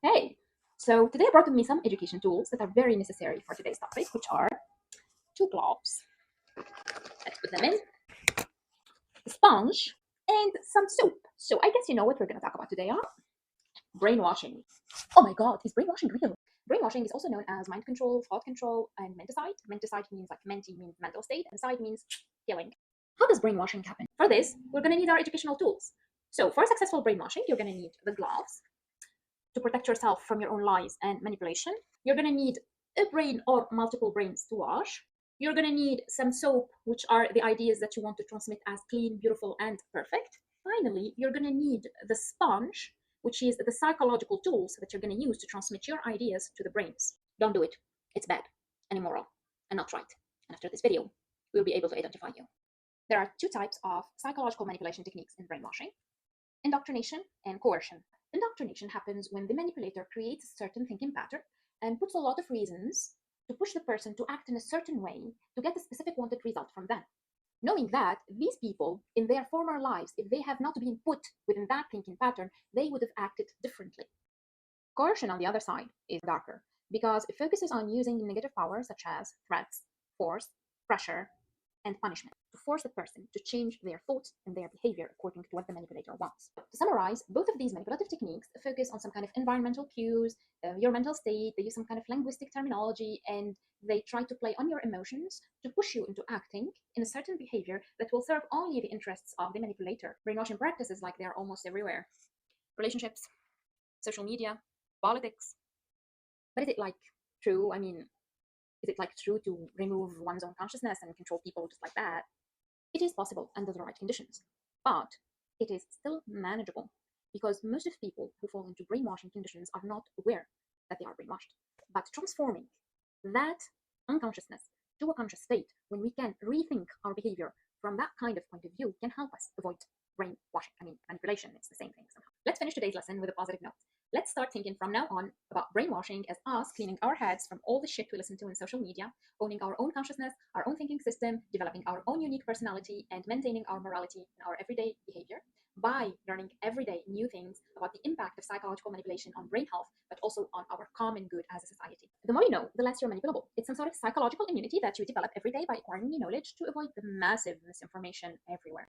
Okay, so today I brought with me some education tools that are very necessary for today's topic, which are two gloves. Let's put them in, a sponge, and some soap. So I guess you know what we're going to talk about today, huh? Brainwashing. Oh my god, is brainwashing real? Brainwashing is also known as mind control, thought control, and menticide. Menticide means like menti means mental state, and side means feeling. How does brainwashing happen? For this, we're going to need our educational tools. So for successful brainwashing, you're going to need the gloves to protect yourself from your own lies and manipulation. You're going to need a brain or multiple brains to wash. You're going to need some soap, which are the ideas that you want to transmit as clean, beautiful, and perfect. Finally, you're going to need the sponge, which is the psychological tools that you're going to use to transmit your ideas to the brains. Don't do it. It's bad and immoral and not right. And after this video, we'll be able to identify you. There are two types of psychological manipulation techniques in brainwashing: indoctrination and coercion. Indoctrination happens when the manipulator creates a certain thinking pattern and puts a lot of reasons to push the person to act in a certain way to get a specific wanted result from them. Knowing that these people, in their former lives, if they have not been put within that thinking pattern, they would have acted differently. Coercion, on the other side, is darker because it focuses on using negative power such as threats, force, pressure, and punishment to force the person to change their thoughts and their behavior according to what the manipulator wants. To summarize, both of these manipulative techniques focus on some kind of environmental cues, your mental state. They use some kind of linguistic terminology, and they try to play on your emotions to push you into acting in a certain behavior that will serve only the interests of the manipulator. Brainwashing practices like they're almost everywhere: relationships, social media, politics. But is it like true? I mean, is it like true to remove one's own consciousness and control people just like that? It is possible under the right conditions, but it is still manageable because most of people who fall into brainwashing conditions are not aware that they are brainwashed. But transforming that unconsciousness to a conscious state, when we can rethink our behavior from that kind of point of view, can help us avoid brainwashing. I mean, manipulation, it's the same thing somehow. Let's finish today's lesson with a positive note. Let's start thinking from now on about brainwashing as us cleaning our heads from all the shit we listen to in social media, owning our own consciousness, our own thinking system, developing our own unique personality, and maintaining our morality in our everyday behavior by learning every day new things about the impact of psychological manipulation on brain health, but also on our common good as a society. The more you know, the less you're manipulable. It's some sort of psychological immunity that you develop every day by acquiring new knowledge to avoid the massive misinformation everywhere.